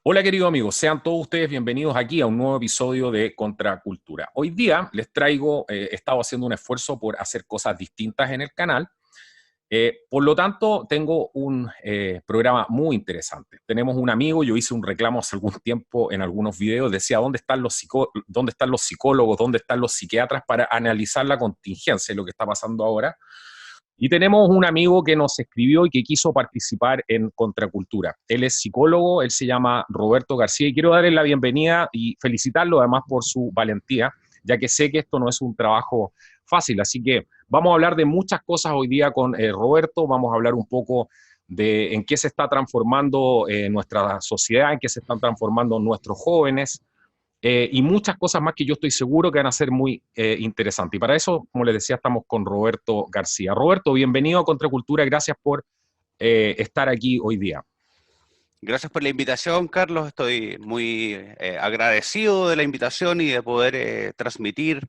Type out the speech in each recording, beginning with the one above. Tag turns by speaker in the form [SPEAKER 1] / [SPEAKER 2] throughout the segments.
[SPEAKER 1] Hola queridos amigos, sean todos ustedes bienvenidos aquí a un nuevo episodio de Contracultura. Hoy día les traigo, he estado haciendo un esfuerzo por hacer cosas distintas en el canal, por lo tanto tengo un programa muy interesante. Tenemos un amigo, yo hice un reclamo hace algún tiempo en algunos videos, decía dónde están los psicólogos, dónde están los psiquiatras para analizar la contingencia y lo que está pasando ahora. Y tenemos un amigo que nos escribió y que quiso participar en Contracultura. Él es psicólogo, él se llama Roberto García y quiero darle la bienvenida y felicitarlo además por su valentía, ya que sé que esto no es un trabajo fácil. Así que vamos a hablar de muchas cosas hoy día con Roberto, vamos a hablar un poco de en qué se está transformando nuestra sociedad, en qué se están transformando nuestros jóvenes, y muchas cosas más que yo estoy seguro que van a ser muy interesantes. Y para eso, como les decía, estamos con Roberto García. Roberto, bienvenido a Contracultura, gracias por estar aquí hoy día.
[SPEAKER 2] Gracias por la invitación, Carlos. Estoy muy agradecido de la invitación y de poder transmitir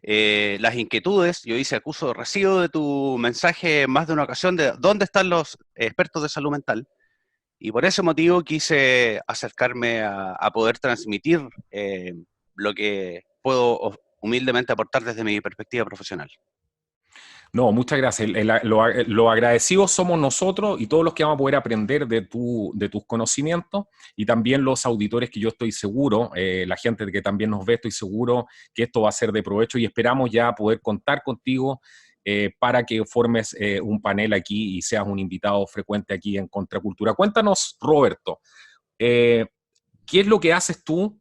[SPEAKER 2] las inquietudes. Yo hice acuso de recibo de tu mensaje en más de una ocasión de dónde están los expertos de salud mental. Y por ese motivo quise acercarme a poder transmitir lo que puedo humildemente aportar desde mi perspectiva profesional.
[SPEAKER 1] No, muchas gracias. Lo agradecidos somos nosotros y todos los que vamos a poder aprender de tus conocimientos y también los auditores que yo estoy seguro, la gente que también nos ve, estoy seguro que esto va a ser de provecho y esperamos ya poder contar contigo para que formes un panel aquí y seas un invitado frecuente aquí en Contracultura. Cuéntanos, Roberto, eh, ¿qué es lo que haces tú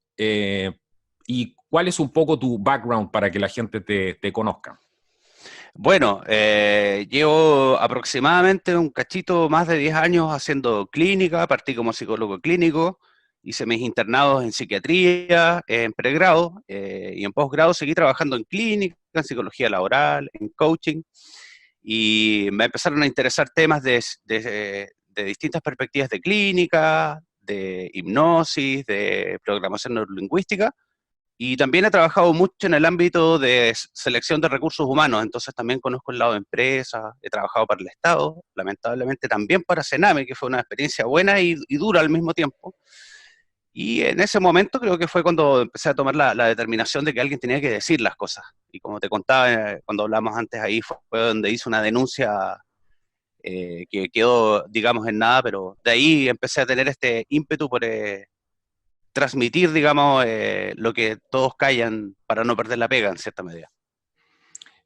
[SPEAKER 1] y cuál es un poco tu background para que la gente te conozca?
[SPEAKER 2] Bueno, llevo aproximadamente un cachito más de 10 años haciendo clínica, partí como psicólogo clínico, hice mis internados en psiquiatría, en pregrado y en posgrado seguí trabajando en clínica, en psicología laboral, en coaching, y me empezaron a interesar temas de distintas perspectivas de clínica, de hipnosis, de programación neurolingüística. Y también he trabajado mucho en el ámbito de selección de recursos humanos, entonces también conozco el lado de empresas, he trabajado para el Estado, lamentablemente también para Sename, que fue una experiencia buena y dura al mismo tiempo. Y en ese momento creo que fue cuando empecé a tomar la determinación de que alguien tenía que decir las cosas. Y como te contaba cuando hablamos antes ahí, fue donde hice una denuncia que quedó, digamos, en nada, pero de ahí empecé a tener este ímpetu por transmitir, digamos, lo que todos callan para no perder la pega, en cierta medida.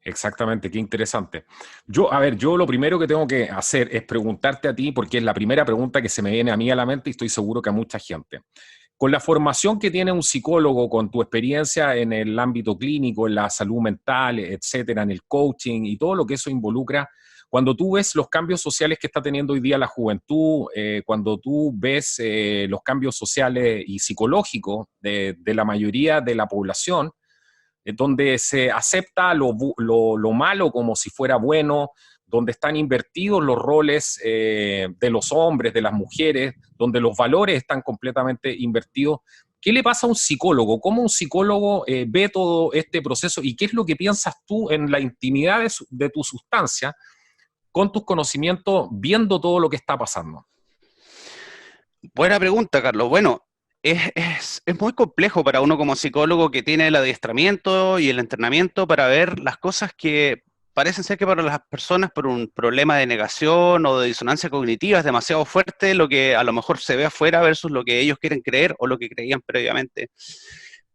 [SPEAKER 1] Exactamente, qué interesante. Yo, a ver, yo lo primero que tengo que hacer es preguntarte a ti, porque es la primera pregunta que se me viene a mí a la mente y estoy seguro que a mucha gente. Con la formación que tiene un psicólogo, con tu experiencia en el ámbito clínico, en la salud mental, etcétera, en el coaching y todo lo que eso involucra, cuando tú ves los cambios sociales que está teniendo hoy día la juventud, cuando tú ves los cambios sociales y psicológicos de la mayoría de la población, donde se acepta lo malo como si fuera bueno, donde están invertidos los roles de los hombres, de las mujeres, donde los valores están completamente invertidos. ¿Qué le pasa a un psicólogo? ¿Cómo un psicólogo ve todo este proceso? ¿Y qué es lo que piensas tú en la intimidad de tu sustancia, con tus conocimientos, viendo todo lo que está pasando?
[SPEAKER 2] Buena pregunta, Carlos. Bueno, es muy complejo para uno como psicólogo que tiene el adiestramiento y el entrenamiento para ver las cosas que parecen ser que para las personas por un problema de negación o de disonancia cognitiva es demasiado fuerte lo que a lo mejor se ve afuera versus lo que ellos quieren creer o lo que creían previamente.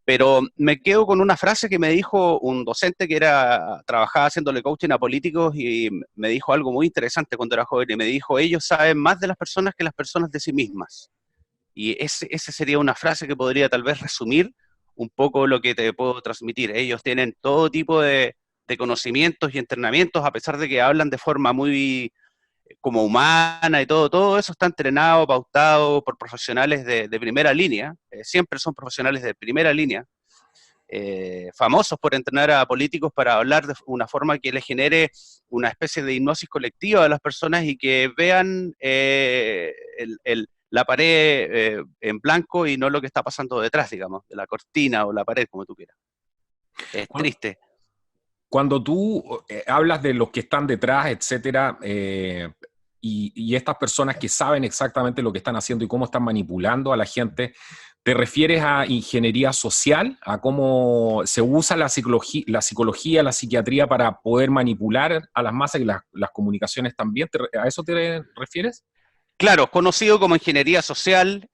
[SPEAKER 2] Pero me quedo con una frase que me dijo un docente que trabajaba haciéndole coaching a políticos y me dijo algo muy interesante cuando era joven y me dijo, ellos saben más de las personas que las personas de sí mismas. Y ese sería una frase que podría tal vez resumir un poco lo que te puedo transmitir. Ellos tienen todo tipo de conocimientos y entrenamientos, a pesar de que hablan de forma muy como humana y todo eso está entrenado, pautado por profesionales de primera línea, siempre son profesionales de primera línea, famosos por entrenar a políticos para hablar de una forma que les genere una especie de hipnosis colectiva a las personas y que vean la pared en blanco y no lo que está pasando detrás, digamos, de la cortina o la pared, como tú quieras. Es triste.
[SPEAKER 1] Cuando tú hablas de los que están detrás, etcétera, y estas personas que saben exactamente lo que están haciendo y cómo están manipulando a la gente, ¿te refieres a ingeniería social, a cómo se usa la psicología, la psiquiatría para poder manipular a las masas y las comunicaciones también? ¿A eso te refieres?
[SPEAKER 2] Claro, conocido como ingeniería social,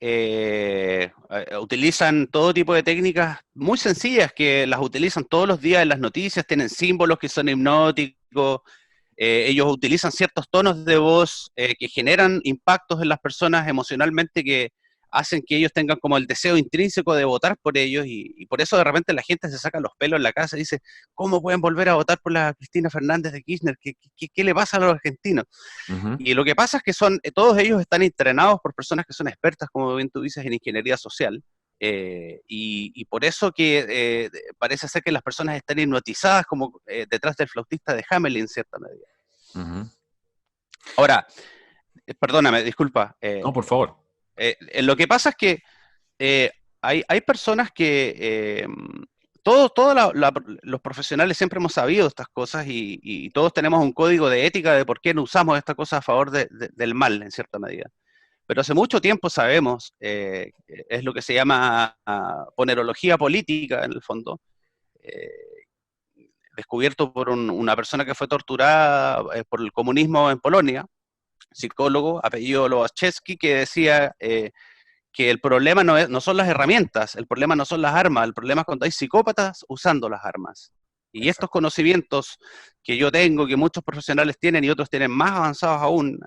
[SPEAKER 2] utilizan todo tipo de técnicas muy sencillas que las utilizan todos los días en las noticias, tienen símbolos que son hipnóticos, ellos utilizan ciertos tonos de voz que generan impactos en las personas emocionalmente que hacen que ellos tengan como el deseo intrínseco de votar por ellos y por eso de repente la gente se saca los pelos en la casa y dice, ¿cómo pueden volver a votar por la Cristina Fernández de Kirchner? ¿Qué le pasa a los argentinos?
[SPEAKER 1] Ujú.
[SPEAKER 2] Y lo que pasa es que todos ellos están entrenados por personas que son expertas, como bien tú dices, en ingeniería social. Y por eso que parece ser que las personas están hipnotizadas como detrás del flautista de Hamelin, en cierta medida.
[SPEAKER 1] Ujú.
[SPEAKER 2] Ahora, perdóname, disculpa.
[SPEAKER 1] No, por favor.
[SPEAKER 2] Lo que pasa es que eh, hay personas que todos los profesionales siempre hemos sabido estas cosas y todos tenemos un código de ética de por qué no usamos estas cosas a favor del mal, en cierta medida. Pero hace mucho tiempo sabemos, es lo que se llama ponerología política, en el fondo, eh, descubierto por una persona que fue torturada por el comunismo en Polonia, psicólogo, apellido Lobachevsky, que decía que el problema no son las herramientas, el problema no son las armas, el problema es cuando hay psicópatas usando las armas. Y estos
[SPEAKER 1] Exacto.
[SPEAKER 2] conocimientos que yo tengo, que muchos profesionales tienen y otros tienen más avanzados aún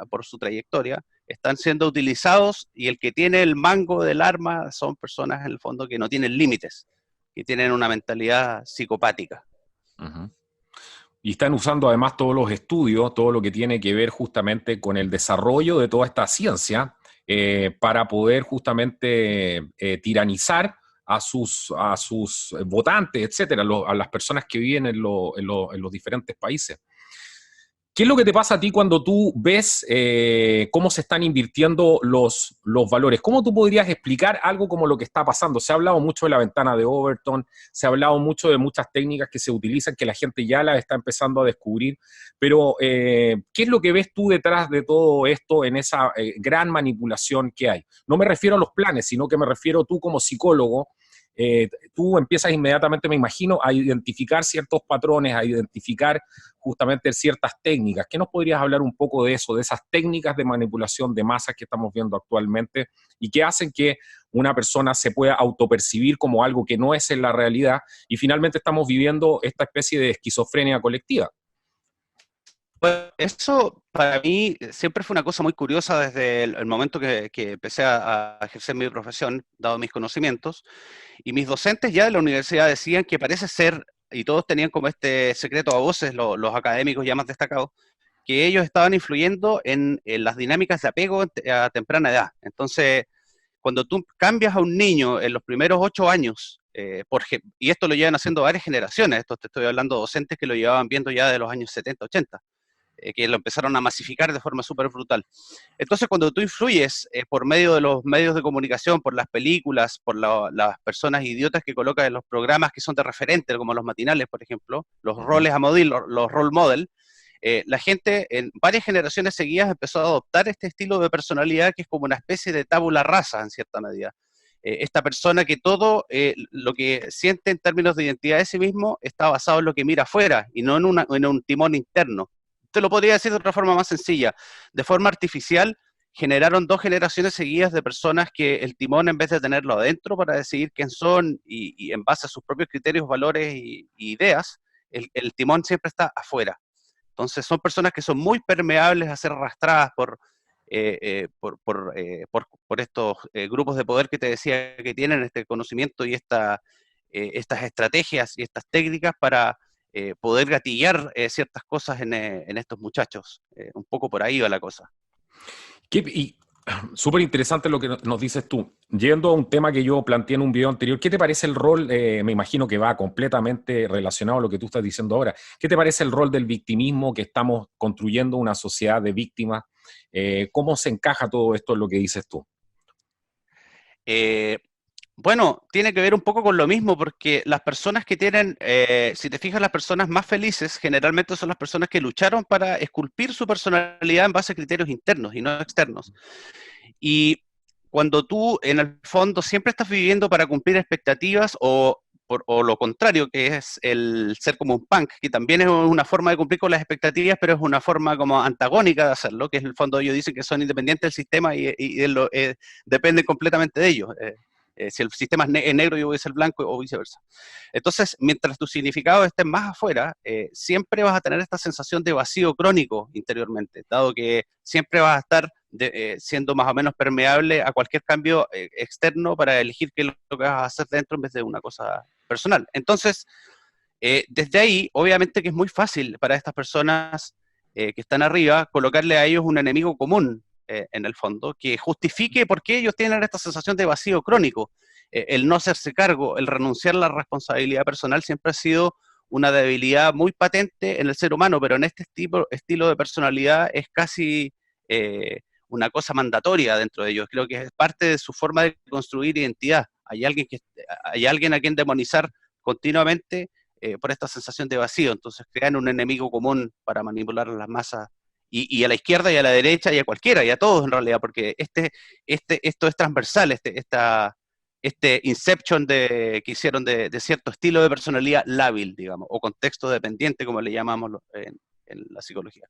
[SPEAKER 2] por su trayectoria, están siendo utilizados y el que tiene el mango del arma son personas en el fondo que no tienen límites, que tienen una mentalidad psicopática.
[SPEAKER 1] Ujú. Y están usando además todos los estudios, todo lo que tiene que ver justamente con el desarrollo de toda esta ciencia para poder justamente tiranizar a sus votantes, etcétera, a las personas que viven en los diferentes países. ¿Qué es lo que te pasa a ti cuando tú ves cómo se están invirtiendo los valores? ¿Cómo tú podrías explicar algo como lo que está pasando? Se ha hablado mucho de la ventana de Overton, se ha hablado mucho de muchas técnicas que se utilizan, que la gente ya las está empezando a descubrir, pero ¿qué es lo que ves tú detrás de todo esto en esa gran manipulación que hay? No me refiero a los planes, sino que me refiero tú como psicólogo. Tú empiezas inmediatamente, me imagino, a identificar ciertos patrones, a identificar justamente ciertas técnicas. ¿Qué nos podrías hablar un poco de eso, de esas técnicas de manipulación de masas que estamos viendo actualmente y que hacen que una persona se pueda autopercibir como algo que no es en la realidad y finalmente estamos viviendo esta especie de esquizofrenia colectiva?
[SPEAKER 2] Pues eso para mí siempre fue una cosa muy curiosa desde el momento que empecé a ejercer mi profesión, dado mis conocimientos, y mis docentes ya de la universidad decían que parece ser, y todos tenían como este secreto a voces, los académicos ya más destacados, que ellos estaban influyendo en las dinámicas de apego a temprana edad. Entonces, cuando tú cambias a un niño en los primeros 8 años, y esto lo llevan haciendo varias generaciones, esto te estoy hablando de docentes que lo llevaban viendo ya de los años 70, 80, que lo empezaron a masificar de forma súper brutal. Entonces, cuando tú influyes por medio de los medios de comunicación, por las películas, por las personas idiotas que colocas en los programas que son de referente, como los matinales, por ejemplo, los
[SPEAKER 1] Uh -huh.
[SPEAKER 2] roles a model, los role model, la gente en varias generaciones seguidas empezó a adoptar este estilo de personalidad que es como una especie de tabula rasa en cierta medida. Esta persona que todo lo que siente en términos de identidad de sí mismo está basado en lo que mira afuera y no en un timón interno. Te lo podría decir de otra forma más sencilla. De forma artificial, generaron 2 generaciones seguidas de personas que el timón, en vez de tenerlo adentro para decidir quién son y en base a sus propios criterios, valores y ideas, el timón siempre está afuera. Entonces son personas que son muy permeables a ser arrastradas por estos grupos de poder que te decía que tienen este conocimiento y estas estrategias y estas técnicas para poder gatillar ciertas cosas en estos muchachos. Un poco por ahí va la cosa.
[SPEAKER 1] Y súper interesante lo que nos dices tú. Yendo a un tema que yo planteé en un video anterior, ¿qué te parece el rol? Me imagino que va completamente relacionado a lo que tú estás diciendo ahora. ¿Qué te parece el rol del victimismo, que estamos construyendo una sociedad de víctimas? ¿Cómo se encaja todo esto en lo que dices tú?
[SPEAKER 2] Eh, Bueno, tiene que ver un poco con lo mismo, porque las personas que tienen, si te fijas, las personas más felices generalmente son las personas que lucharon para esculpir su personalidad en base a criterios internos y no externos. Y cuando tú, en el fondo, siempre estás viviendo para cumplir expectativas o lo contrario, que es el ser como un punk, que también es una forma de cumplir con las expectativas, pero es una forma como antagónica de hacerlo, que es en el fondo ellos dicen que son independientes del sistema y dependen completamente de ellos. Si el sistema es negro, yo voy a ser blanco o viceversa. Entonces, mientras tus significados estén más afuera, siempre vas a tener esta sensación de vacío crónico interiormente, dado que siempre vas a estar siendo más o menos permeable a cualquier cambio externo para elegir qué es lo que vas a hacer dentro en vez de una cosa personal. Entonces, desde ahí, obviamente que es muy fácil para estas personas que están arriba colocarle a ellos un enemigo común en el fondo, que justifique por qué ellos tienen esta sensación de vacío crónico. El no hacerse cargo, el renunciar a la responsabilidad personal siempre ha sido una debilidad muy patente en el ser humano, pero en este estilo de personalidad es casi una cosa mandatoria dentro de ellos. Creo que es parte de su forma de construir identidad. Hay alguien a quien demonizar continuamente por esta sensación de vacío. Entonces crean un enemigo común para manipular a las masas y a la izquierda y a la derecha y a cualquiera y a todos en realidad, porque esto es transversal, este inception que hicieron de cierto estilo de personalidad lábil, digamos, o contexto dependiente, como le llamamos en la psicología.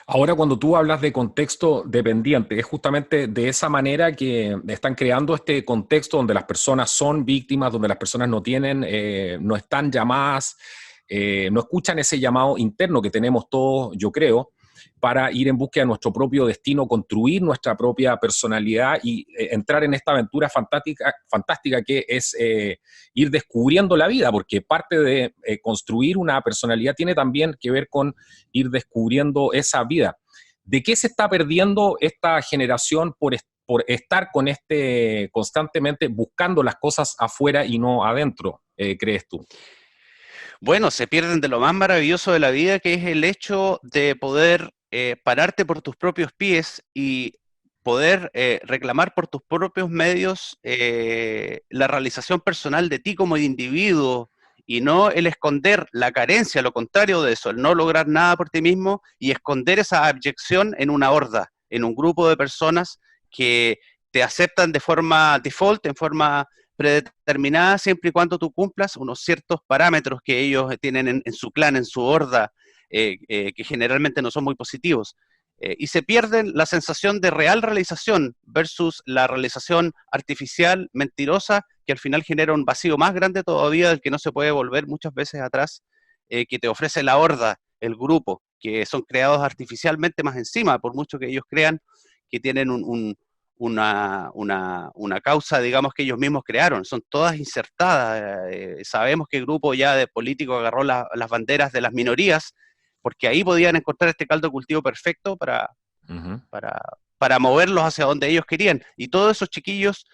[SPEAKER 1] Ahora, cuando tú hablas de contexto dependiente, es justamente de esa manera que están creando este contexto donde las personas son víctimas, donde las personas no tienen, no están llamadas, no escuchan ese llamado interno que tenemos todos, yo creo, para ir en búsqueda de nuestro propio destino, construir nuestra propia personalidad y entrar en esta aventura fantástica que es ir descubriendo la vida, porque parte de construir una personalidad tiene también que ver con ir descubriendo esa vida. ¿De qué se está perdiendo esta generación por estar con constantemente buscando las cosas afuera y no adentro, crees tú?
[SPEAKER 2] Bueno, se pierden de lo más maravilloso de la vida, que es el hecho de poder pararte por tus propios pies y poder reclamar por tus propios medios la realización personal de ti como individuo y no el esconder la carencia, lo contrario de eso, el no lograr nada por ti mismo y esconder esa abyección en una horda, en un grupo de personas que te aceptan de forma default, en forma predeterminada, siempre y cuando tú cumplas unos ciertos parámetros que ellos tienen en su clan, en su horda, que generalmente no son muy positivos. Y se pierden la sensación de real realización versus la realización artificial, mentirosa, que al final genera un vacío más grande todavía del que no se puede volver muchas veces atrás, que te ofrece la horda, el grupo, que son creados artificialmente más encima, por mucho que ellos crean que tienen una causa, digamos, que ellos mismos crearon. Son todas insertadas. Sabemos que el grupo ya de políticos agarró las banderas de las minorías, porque ahí podían encontrar este caldo de cultivo perfecto
[SPEAKER 1] Uh-huh.
[SPEAKER 2] para, para moverlos hacia donde ellos querían. Y todos esos chiquillos,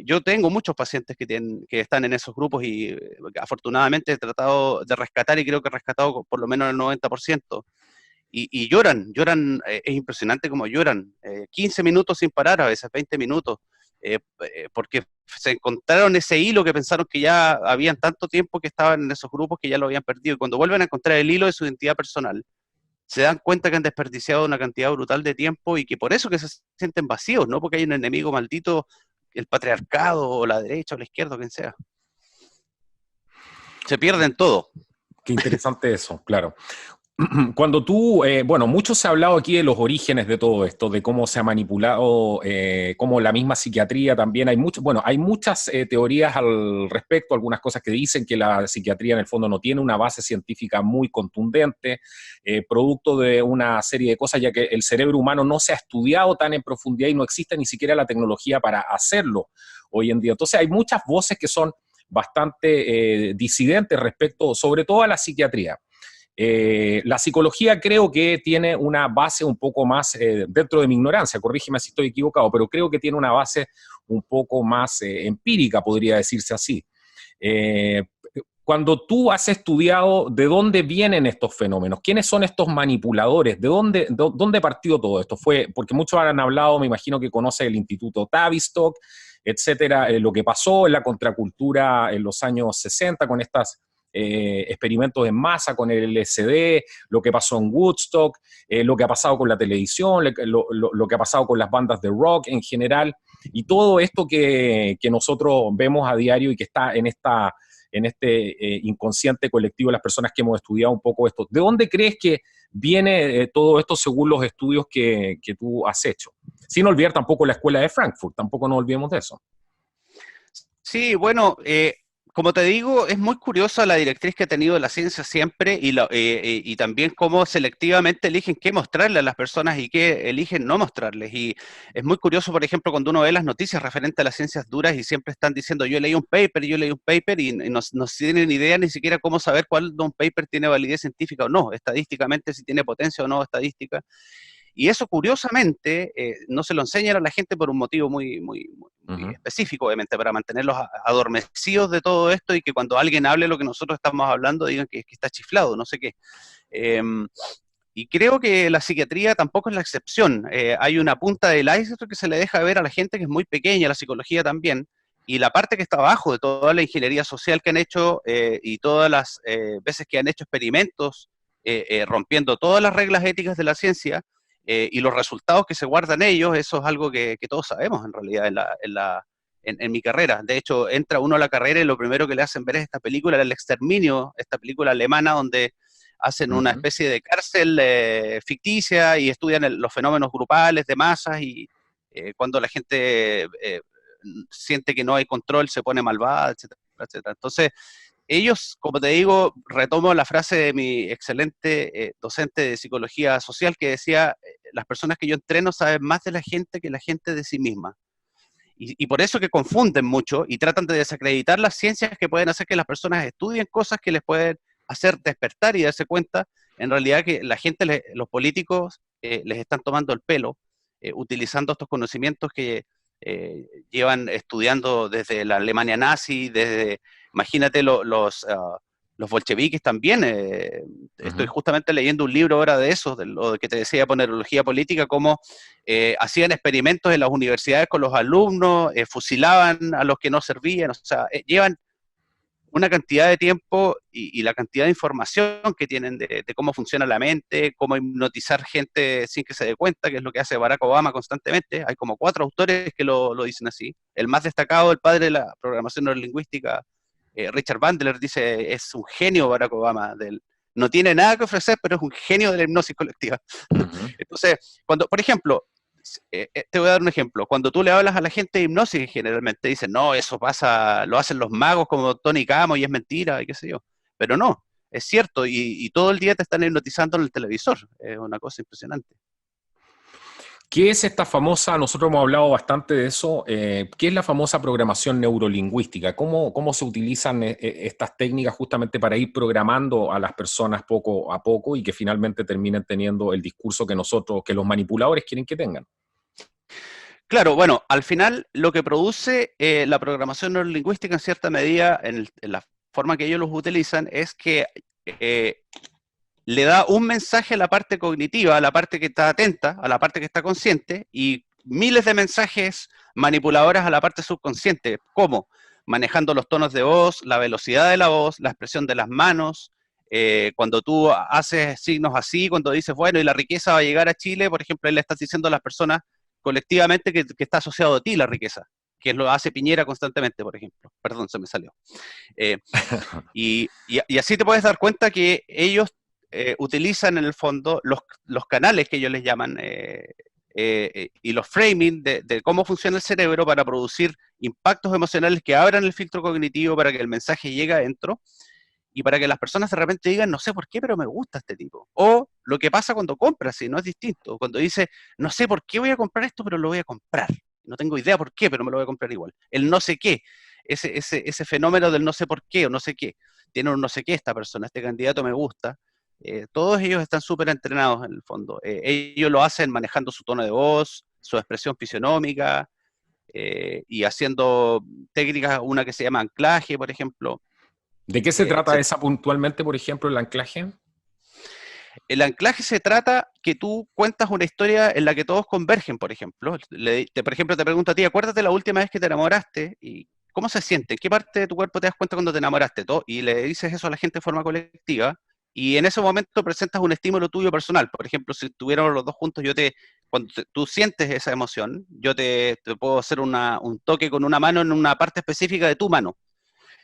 [SPEAKER 2] yo tengo muchos pacientes que están en esos grupos y afortunadamente he tratado de rescatar y creo que he rescatado por lo menos el 90%. Y lloran, es impresionante cómo lloran, 15 minutos sin parar, a veces 20 minutos, porque se encontraron ese hilo que pensaron que ya habían tanto tiempo que estaban en esos grupos que ya lo habían perdido. Y cuando vuelven a encontrar el hilo de su identidad personal, se dan cuenta que han desperdiciado una cantidad brutal de tiempo y que por eso que se sienten vacíos, no porque hay un enemigo maldito, el patriarcado o la derecha o la izquierda, o quien sea. Se pierden todo.
[SPEAKER 1] Qué interesante eso, claro. Cuando tú, bueno, mucho se ha hablado aquí de los orígenes de todo esto, de cómo se ha manipulado, cómo la misma psiquiatría también, hay muchas teorías al respecto, algunas cosas que dicen que la psiquiatría en el fondo no tiene una base científica muy contundente, producto de una serie de cosas, ya que el cerebro humano no se ha estudiado tan en profundidad y no existe ni siquiera la tecnología para hacerlo hoy en día. Entonces hay muchas voces que son bastante disidentes respecto, sobre todo a la psiquiatría. La psicología creo que tiene una base un poco más, dentro de mi ignorancia, corrígeme si estoy equivocado, pero creo que tiene una base un poco más empírica, podría decirse así. Eh, Cuando tú has estudiado de dónde vienen estos fenómenos, quiénes son estos manipuladores, dónde partió todo esto, fue porque muchos han hablado, me imagino que conoce el Instituto Tavistock, etcétera, lo que pasó en la contracultura en los años 60 con estos experimentos en masa, con el LSD, lo que pasó en Woodstock, lo que ha pasado con la televisión, lo que ha pasado con las bandas de rock en general, y todo esto que nosotros vemos a diario y que está en este inconsciente colectivo de las personas que hemos estudiado un poco esto. ¿De dónde crees que viene todo esto según los estudios que tú has hecho? Sin olvidar tampoco la escuela de Frankfurt, tampoco nos olvidemos de eso.
[SPEAKER 2] Sí, bueno, como te digo, es muy curiosa la directriz que ha tenido la ciencia siempre y también cómo selectivamente eligen qué mostrarle a las personas y qué eligen no mostrarles. Y es muy curioso, por ejemplo, cuando uno ve las noticias referentes a las ciencias duras y siempre están diciendo yo leí un paper y no tienen idea ni siquiera cómo saber cuál de un paper tiene validez científica o no, estadísticamente si tiene potencia o no estadística. Y eso, curiosamente, no se lo enseñan a la gente por un motivo muy específico, obviamente, para mantenerlos adormecidos de todo esto y que cuando alguien hable lo que nosotros estamos hablando digan que está chiflado, no sé qué. Y creo que la psiquiatría tampoco es la excepción. Hay una punta del iceberg que se le deja ver a la gente que es muy pequeña, la psicología también, y la parte que está abajo de toda la ingeniería social que han hecho y todas las veces que han hecho experimentos rompiendo todas las reglas éticas de la ciencia, y los resultados que se guardan ellos, eso es algo que todos sabemos en realidad en mi carrera. De hecho, entra uno a la carrera y lo primero que le hacen ver es esta película, El Exterminio, esta película alemana donde hacen una especie de cárcel ficticia y estudian los fenómenos grupales de masas y cuando la gente siente que no hay control se pone malvada, etcétera, etcétera. Entonces, ellos, como te digo, retomo la frase de mi excelente docente de psicología social que decía, las personas que yo entreno saben más de la gente que la gente de sí misma. Y por eso que confunden mucho y tratan de desacreditar las ciencias que pueden hacer que las personas estudien cosas que les pueden hacer despertar y darse cuenta, en realidad, que la gente, los políticos, les están tomando el pelo, utilizando estos conocimientos que llevan estudiando desde la Alemania nazi, imagínate los bolcheviques también. Estoy justamente leyendo un libro ahora de eso, de lo que te decía, ponerología política, cómo hacían experimentos en las universidades con los alumnos, fusilaban a los que no servían, o sea, llevan una cantidad de tiempo y la cantidad de información que tienen de cómo funciona la mente, cómo hipnotizar gente sin que se dé cuenta, que es lo que hace Barack Obama constantemente. Hay como 4 autores que lo dicen así. El más destacado, el padre de la programación neurolingüística, Richard Bandler, dice, es un genio Barack Obama, no tiene nada que ofrecer, pero es un genio de la hipnosis colectiva. Entonces, cuando, por ejemplo, te voy a dar un ejemplo. Cuando tú le hablas a la gente de hipnosis, generalmente dicen, no, eso pasa, lo hacen los magos como Tony Camo y es mentira, y qué sé yo. Pero no, es cierto, y todo el día te están hipnotizando en el televisor. Es una cosa impresionante.
[SPEAKER 1] ¿Qué es esta famosa, nosotros hemos hablado bastante de eso, qué es la famosa programación neurolingüística? ¿Cómo se utilizan estas técnicas justamente para ir programando a las personas poco a poco y que finalmente terminen teniendo el discurso que que los manipuladores quieren que tengan?
[SPEAKER 2] Claro, bueno, al final lo que produce la programación neurolingüística en cierta medida, en la forma que ellos los utilizan, es que le da un mensaje a la parte cognitiva, a la parte que está atenta, a la parte que está consciente, y miles de mensajes manipuladores a la parte subconsciente. ¿Cómo? Manejando los tonos de voz, la velocidad de la voz, la expresión de las manos. Cuando tú haces signos así, cuando dices, bueno, y la riqueza va a llegar a Chile, por ejemplo, ahí le estás diciendo a las personas colectivamente que está asociado a ti la riqueza, que lo hace Piñera constantemente, por ejemplo. Perdón, se me salió. Y así te puedes dar cuenta que ellos utilizan en el fondo los canales que ellos les llaman y los framing de cómo funciona el cerebro para producir impactos emocionales que abran el filtro cognitivo para que el mensaje llegue adentro y para que las personas de repente digan, no sé por qué, pero me gusta este tipo. O lo que pasa cuando compras, si no es distinto. Cuando dice, no sé por qué voy a comprar esto, pero lo voy a comprar. No tengo idea por qué, pero me lo voy a comprar igual. El no sé qué, ese fenómeno del no sé por qué o no sé qué. Tiene un no sé qué esta persona, este candidato me gusta. Todos ellos están súper entrenados en el fondo. Ellos lo hacen manejando su tono de voz, su expresión fisionómica y haciendo técnicas, una que se llama anclaje, por ejemplo.
[SPEAKER 1] ¿De qué se trata esa puntualmente, por ejemplo, el anclaje?
[SPEAKER 2] el anclaje se trata que tú cuentas una historia en la que todos convergen, por ejemplo. Por ejemplo, te pregunto a ti, acuérdate la última vez que te enamoraste y cómo se siente, en qué parte de tu cuerpo te das cuenta cuando te enamoraste, todo, y le dices eso a la gente de forma colectiva, y en ese momento presentas un estímulo tuyo personal. Por ejemplo, si estuviéramos los dos juntos, cuando tú sientes esa emoción, yo te puedo hacer un toque con una mano en una parte específica de tu mano.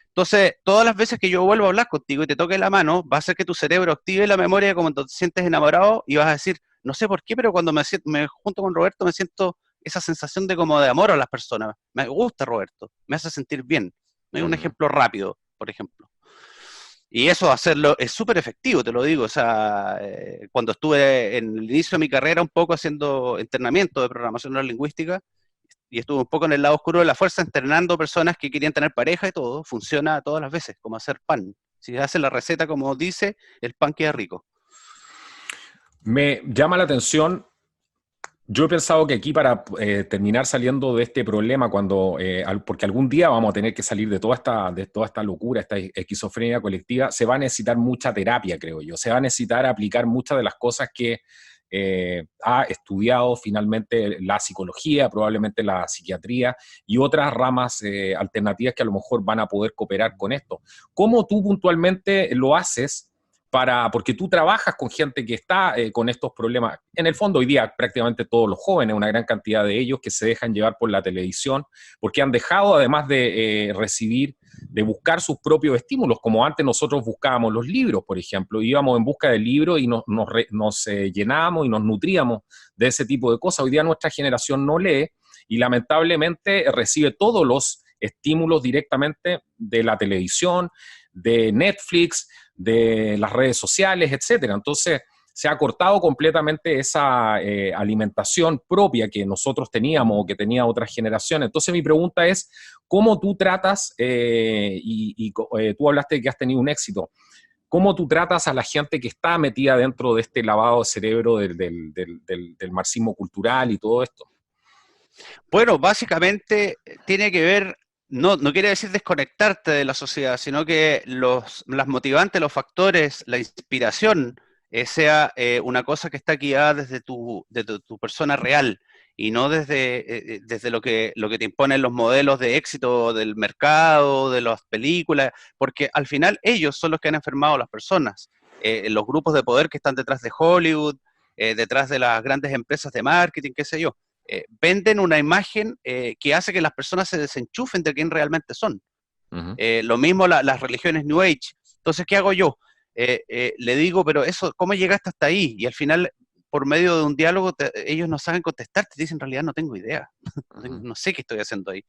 [SPEAKER 2] Entonces, todas las veces que yo vuelvo a hablar contigo y te toque la mano, va a hacer que tu cerebro active la memoria de cuando te sientes enamorado y vas a decir, no sé por qué, pero cuando me junto con Roberto me siento esa sensación de como de amor a las personas. Me gusta Roberto, me hace sentir bien. Es un
[SPEAKER 1] Ujú.
[SPEAKER 2] ejemplo rápido, por ejemplo. Y eso hacerlo es súper efectivo, te lo digo. O sea, cuando estuve en el inicio de mi carrera un poco haciendo entrenamiento de programación neurolingüística, y estuve un poco en el lado oscuro de la fuerza entrenando personas que querían tener pareja y todo, funciona todas las veces, como hacer pan. Si hace la receta como dice, el pan queda rico.
[SPEAKER 1] Me llama la atención. Yo he pensado que aquí para terminar saliendo de este problema, porque algún día vamos a tener que salir de toda esta locura, esta esquizofrenia colectiva, se va a necesitar mucha terapia, creo yo. Se va a necesitar aplicar muchas de las cosas que ha estudiado finalmente la psicología, probablemente la psiquiatría y otras ramas alternativas que a lo mejor van a poder cooperar con esto. ¿Cómo tú puntualmente lo haces? Porque tú trabajas con gente que está con estos problemas. En el fondo, hoy día prácticamente todos los jóvenes, una gran cantidad de ellos que se dejan llevar por la televisión, porque han dejado, además de de buscar sus propios estímulos, como antes nosotros buscábamos los libros, por ejemplo, íbamos en busca del libro y nos llenábamos y nos nutríamos de ese tipo de cosas. Hoy día nuestra generación no lee y lamentablemente recibe todos los estímulos directamente de la televisión, de Netflix, de las redes sociales, etcétera. Entonces, se ha cortado completamente esa alimentación propia que nosotros teníamos o que tenía otras generaciones. Entonces, mi pregunta es, ¿cómo tú tratas, tú hablaste de que has tenido un éxito, cómo tú tratas a la gente que está metida dentro de este lavado de cerebro del marxismo cultural y todo esto?
[SPEAKER 2] Bueno, básicamente tiene que ver, no quiere decir desconectarte de la sociedad, sino que las motivantes, los factores, la inspiración, sea una cosa que está guiada desde tu persona real y no desde lo que te imponen los modelos de éxito del mercado, de las películas, porque al final ellos son los que han enfermado a las personas. Los grupos de poder que están detrás de Hollywood, detrás de las grandes empresas de marketing, qué sé yo, venden una imagen que hace que las personas se desenchufen de quién realmente son.
[SPEAKER 1] Uh -huh.
[SPEAKER 2] Lo mismo las religiones New Age. Entonces, ¿qué hago yo? Le digo, pero eso, ¿cómo llegaste hasta ahí? Y al final, por medio de un diálogo, ellos no saben contestar, te dicen, en realidad no tengo idea,
[SPEAKER 1] Uh -huh.
[SPEAKER 2] no sé qué estoy haciendo ahí.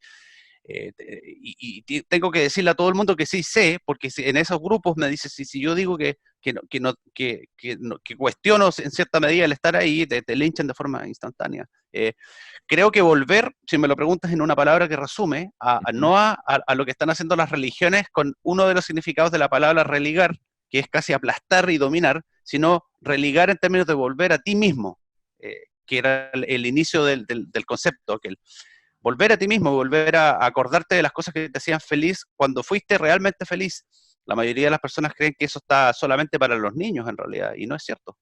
[SPEAKER 2] Y tengo que decirle a todo el mundo que sí sé, porque en esos grupos me dice, si yo digo que cuestiono en cierta medida el estar ahí, te linchan de forma instantánea. Creo que volver, si me lo preguntas en una palabra que resume, no a lo que están haciendo las religiones con uno de los significados de la palabra religar, que es casi aplastar y dominar, sino religar en términos de volver a ti mismo, que era el inicio del concepto aquel. Volver a ti mismo, volver a acordarte de las cosas que te hacían feliz cuando fuiste realmente feliz. La mayoría de las personas creen que eso está solamente para los niños en realidad, y no es cierto.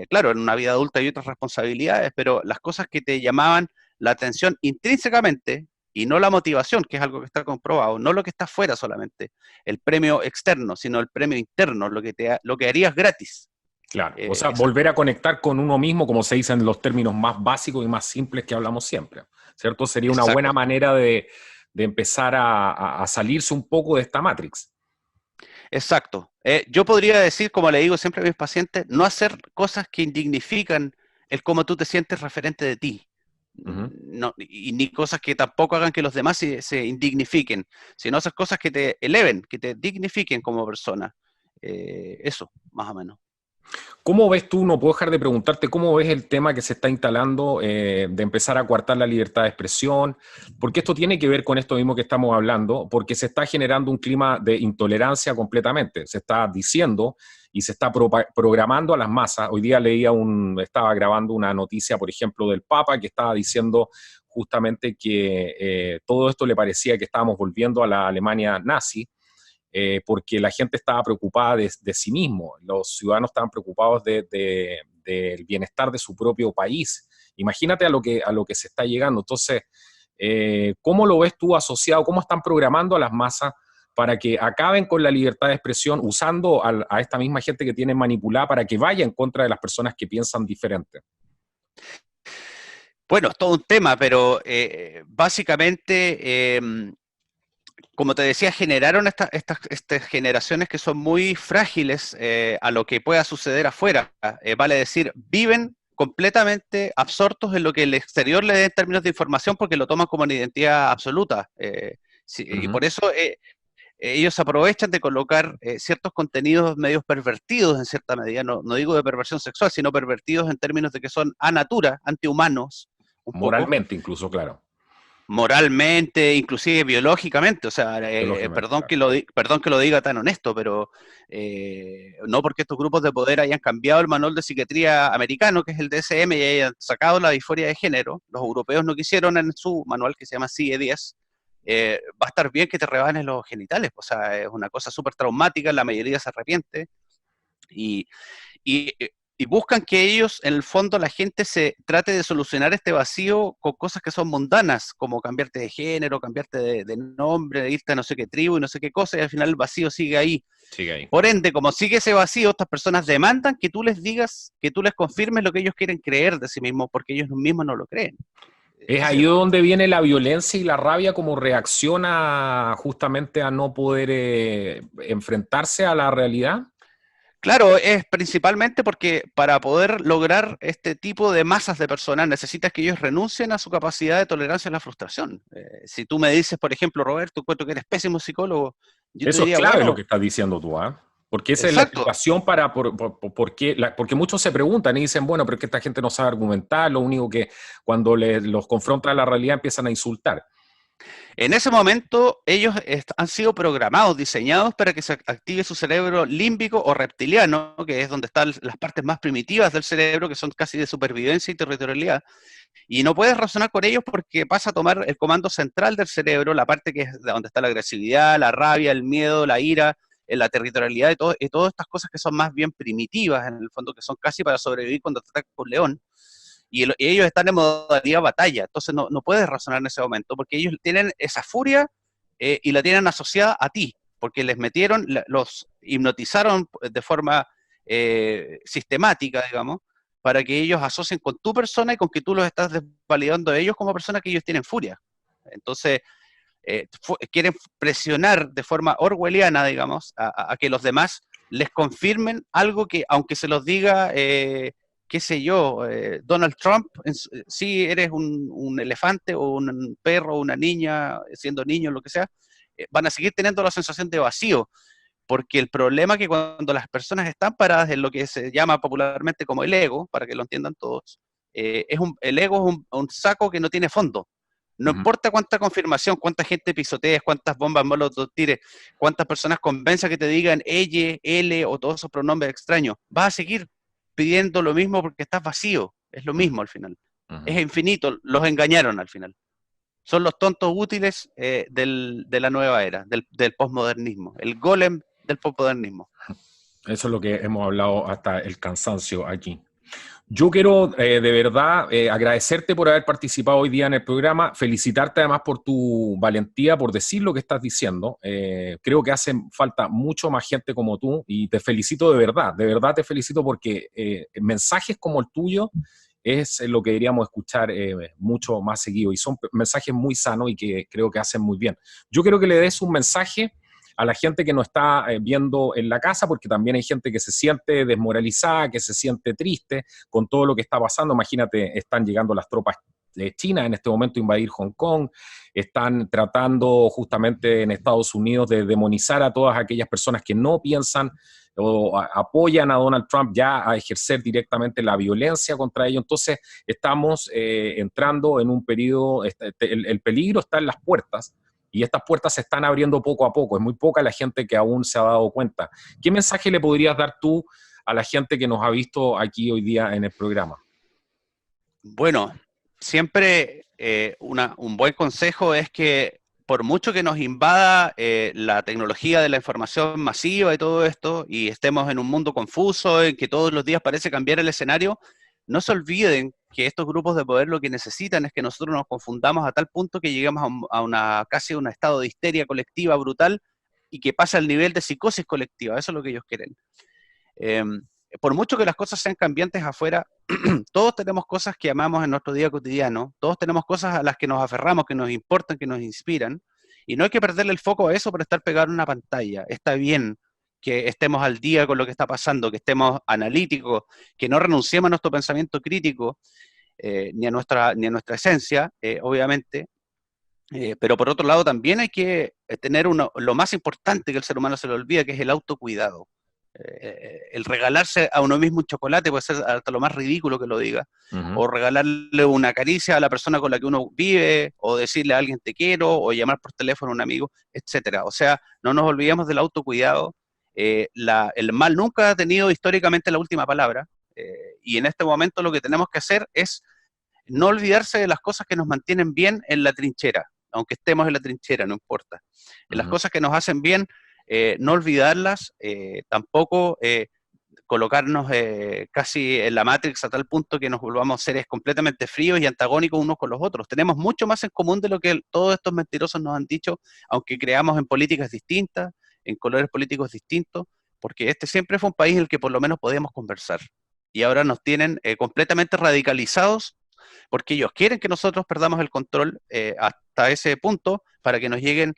[SPEAKER 2] Claro, en una vida adulta hay otras responsabilidades, pero las cosas que te llamaban la atención intrínsecamente y no la motivación, que es algo que está comprobado, no lo que está fuera solamente, el premio externo, sino el premio interno, lo que harías gratis.
[SPEAKER 1] Claro, o sea, volver a conectar con uno mismo, como se dice en los términos más básicos y más simples que hablamos siempre, ¿cierto? Sería una buena
[SPEAKER 2] Exacto.
[SPEAKER 1] manera de empezar a salirse un poco de esta Matrix.
[SPEAKER 2] Exacto. Yo podría decir, como le digo siempre a mis pacientes, no hacer cosas que indignifican el cómo tú te sientes referente de ti.
[SPEAKER 1] Uh -huh.
[SPEAKER 2] No, y ni cosas que tampoco hagan que los demás se indignifiquen, sino hacer cosas que te eleven, que te dignifiquen como persona. Eso, más o menos.
[SPEAKER 1] ¿Cómo ves tú, no puedo dejar de preguntarte, cómo ves el tema que se está instalando de empezar a coartar la libertad de expresión? Porque esto tiene que ver con esto mismo que estamos hablando, porque se está generando un clima de intolerancia completamente. Se está diciendo y se está programando a las masas. Hoy día estaba grabando una noticia, por ejemplo, del Papa, que estaba diciendo justamente que todo esto le parecía que estábamos volviendo a la Alemania nazi. porque la gente estaba preocupada de sí mismo, los ciudadanos estaban preocupados del bienestar de su propio país. Imagínate a lo que se está llegando. Entonces, ¿cómo lo ves tú asociado? ¿Cómo están programando a las masas para que acaben con la libertad de expresión usando a esta misma gente que tienen manipulada para que vaya en contra de las personas que piensan diferente?
[SPEAKER 2] Bueno, es todo un tema, pero básicamente, como te decía, generaron estas generaciones que son muy frágiles a lo que pueda suceder afuera. Vale decir, viven completamente absortos en lo que el exterior le dé en términos de información porque lo toman como una identidad absoluta. Y por eso ellos aprovechan de colocar ciertos contenidos medios pervertidos en cierta medida, no digo de perversión sexual, sino pervertidos en términos de que son a natura, antihumanos, un poco,
[SPEAKER 1] Moralmente incluso, claro.
[SPEAKER 2] moralmente, inclusive biológicamente. O sea,
[SPEAKER 1] Biológicamente,
[SPEAKER 2] perdón
[SPEAKER 1] claro.
[SPEAKER 2] perdón que lo diga tan honesto, pero no porque estos grupos de poder hayan cambiado el manual de psiquiatría americano, que es el DSM, y hayan sacado la disforia de género. Los europeos no quisieron en su manual, que se llama CIE-10, va a estar bien que te rebanes los genitales. O sea, es una cosa súper traumática, la mayoría se arrepiente, y, y, y buscan que ellos, en el fondo, la gente se trate de solucionar este vacío con cosas que son mundanas, como cambiarte de género, cambiarte de nombre, irte a no sé qué tribu y no sé qué cosa, y al final el vacío sigue ahí.
[SPEAKER 1] Sigue ahí.
[SPEAKER 2] Por ende, como sigue ese vacío, estas personas demandan que tú les digas, que tú les confirmes lo que ellos quieren creer de sí mismos, porque ellos mismos no lo creen.
[SPEAKER 1] Es
[SPEAKER 2] Ese es
[SPEAKER 1] ahí
[SPEAKER 2] el punto.
[SPEAKER 1] donde viene la violencia y la rabia como reacciona justamente a no poder enfrentarse a la realidad.
[SPEAKER 2] Claro, es principalmente porque para poder lograr este tipo de masas de personas necesitas que ellos renuncien a su capacidad de tolerancia a la frustración. Si tú me dices, por ejemplo, Roberto, encuentro que eres pésimo psicólogo, yo te
[SPEAKER 1] Eso es
[SPEAKER 2] diría,
[SPEAKER 1] clave lo
[SPEAKER 2] bueno,
[SPEAKER 1] que estás diciendo tú, ¿ah? Porque esa es la
[SPEAKER 2] exacto.
[SPEAKER 1] explicación para porque muchos se preguntan y dicen, bueno, pero es que esta gente no sabe argumentar, lo único que cuando los confronta a la realidad empiezan a insultar.
[SPEAKER 2] En ese momento ellos han sido programados, diseñados para que se active su cerebro límbico o reptiliano, que es donde están las partes más primitivas del cerebro, que son casi de supervivencia y territorialidad. Y no puedes razonar con ellos porque pasa a tomar el comando central del cerebro, la parte que es de donde está la agresividad, la rabia, el miedo, la ira, la territorialidad y todas estas cosas que son más bien primitivas, en el fondo, que son casi para sobrevivir cuando te ataca un león. Y ellos están en modalidad batalla, entonces no puedes razonar en ese momento porque ellos tienen esa furia y la tienen asociada a ti, porque les metieron, los hipnotizaron de forma sistemática, digamos, para que ellos asocien con tu persona y con que tú los estás desvalidando a ellos como personas que ellos tienen furia. Entonces, quieren presionar de forma orwelliana, digamos, a que los demás les confirmen algo que, aunque se los diga, qué sé yo, Donald Trump, sí eres un elefante o un perro o una niña, siendo niño, lo que sea, van a seguir teniendo la sensación de vacío, porque el problema es que cuando las personas están paradas en lo que se llama popularmente como el ego, para que lo entiendan todos, el ego es un saco que no tiene fondo. No
[SPEAKER 1] Ujú.
[SPEAKER 2] importa cuánta confirmación, cuánta gente pisotees, cuántas bombas molotov tires, cuántas personas convenzas que te digan ella, él o todos esos pronombres extraños, vas a seguir pidiendo lo mismo porque estás vacío. Es lo
[SPEAKER 1] Ujú.
[SPEAKER 2] mismo al final.
[SPEAKER 1] Ujú.
[SPEAKER 2] Es infinito, los engañaron al final. Son los tontos útiles de la nueva era, del posmodernismo, el golem del posmodernismo.
[SPEAKER 1] Eso es lo que hemos hablado hasta el cansancio aquí. Yo quiero de verdad agradecerte por haber participado hoy día en el programa, felicitarte además por tu valentía, por decir lo que estás diciendo. Creo que hace falta mucho más gente como tú y te felicito de verdad te felicito porque mensajes como el tuyo es lo que deberíamos escuchar mucho más seguido y son mensajes muy sanos y que creo que hacen muy bien. Yo quiero que le des un mensaje a la gente que nos está viendo en la casa, porque también hay gente que se siente desmoralizada, que se siente triste con todo lo que está pasando. Imagínate, están llegando las tropas chinas en este momento a invadir Hong Kong, están tratando justamente en Estados Unidos de demonizar a todas aquellas personas que no piensan o apoyan a Donald Trump ya a ejercer directamente la violencia contra ellos. Entonces estamos entrando en un periodo, el peligro está en las puertas, y estas puertas se están abriendo poco a poco. Es muy poca la gente que aún se ha dado cuenta. ¿Qué mensaje le podrías dar tú a la gente que nos ha visto aquí hoy día en el programa?
[SPEAKER 2] Bueno, siempre un buen consejo es que por mucho que nos invada la tecnología de la información masiva y todo esto, y estemos en un mundo confuso, en que todos los días parece cambiar el escenario, no se olviden que estos grupos de poder lo que necesitan es que nosotros nos confundamos a tal punto que lleguemos casi a un estado de histeria colectiva brutal y que pase al nivel de psicosis colectiva. Eso es lo que ellos quieren. Por mucho que las cosas sean cambiantes afuera, todos tenemos cosas que amamos en nuestro día cotidiano, todos tenemos cosas a las que nos aferramos, que nos importan, que nos inspiran, y no hay que perderle el foco a eso por estar pegado en una pantalla. Está bien que estemos al día con lo que está pasando, que estemos analíticos, que no renunciemos a nuestro pensamiento crítico, ni a nuestra esencia, obviamente, pero por otro lado también hay que tener lo más importante que el ser humano se le olvida, que es el autocuidado. El regalarse a uno mismo un chocolate puede ser hasta lo más ridículo que lo diga, o regalarle una caricia a la persona con la que uno vive, o decirle a alguien te quiero, o llamar por teléfono a un amigo, etcétera. O sea, no nos olvidemos del autocuidado. El mal nunca ha tenido históricamente la última palabra, y en este momento lo que tenemos que hacer es no olvidarse de las cosas que nos mantienen bien en la trinchera, aunque estemos en la trinchera, no importa. Las cosas que nos hacen bien, no olvidarlas, tampoco colocarnos casi en la Matrix a tal punto que nos volvamos seres completamente fríos y antagónicos unos con los otros. Tenemos mucho más en común de lo que todos estos mentirosos nos han dicho, aunque creamos en políticas distintas, en colores políticos distintos, porque este siempre fue un país en el que por lo menos podíamos conversar. Y ahora nos tienen completamente radicalizados porque ellos quieren que nosotros perdamos el control hasta ese punto para que nos lleguen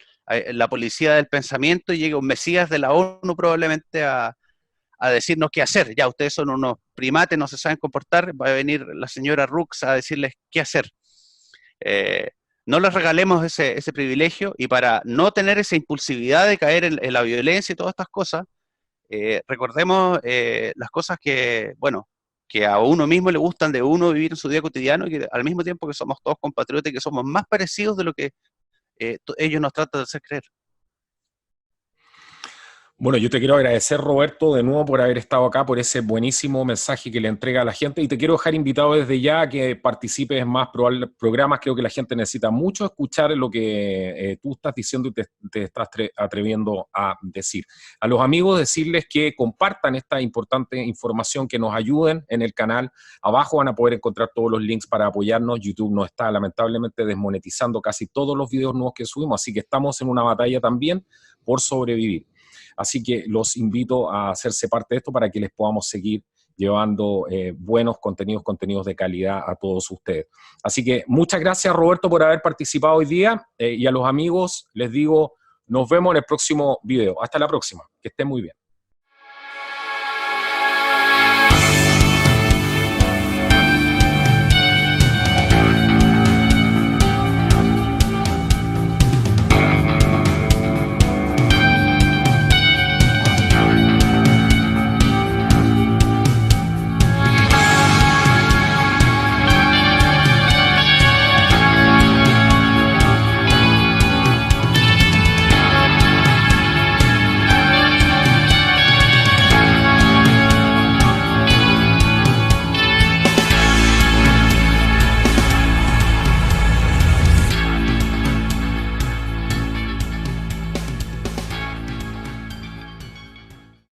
[SPEAKER 2] la policía del pensamiento y llegue un mesías de la ONU probablemente a decirnos qué hacer. Ya, ustedes son unos primates, no se saben comportar, va a venir la señora Rooks a decirles qué hacer. No les regalemos ese privilegio, y para no tener esa impulsividad de caer en la violencia y todas estas cosas, recordemos las cosas que, bueno, que a uno mismo le gustan de uno vivir en su día cotidiano, y que al mismo tiempo que somos todos compatriotas y que somos más parecidos de lo que ellos nos tratan de hacer creer.
[SPEAKER 1] Bueno, yo te quiero agradecer, Roberto, de nuevo por haber estado acá, por ese buenísimo mensaje que le entrega a la gente, y te quiero dejar invitado desde ya a que participes en más programas. Creo que la gente necesita mucho escuchar lo que tú estás diciendo y te estás atreviendo a decir. A los amigos decirles que compartan esta importante información, que nos ayuden en el canal. Abajo van a poder encontrar todos los links para apoyarnos. YouTube nos está lamentablemente desmonetizando casi todos los videos nuevos que subimos, así que estamos en una batalla también por sobrevivir. Así que los invito a hacerse parte de esto para que les podamos seguir llevando buenos contenidos de calidad a todos ustedes. Así que muchas gracias, Roberto, por haber participado hoy día, y a los amigos les digo, nos vemos en el próximo video. Hasta la próxima. Que estén muy bien.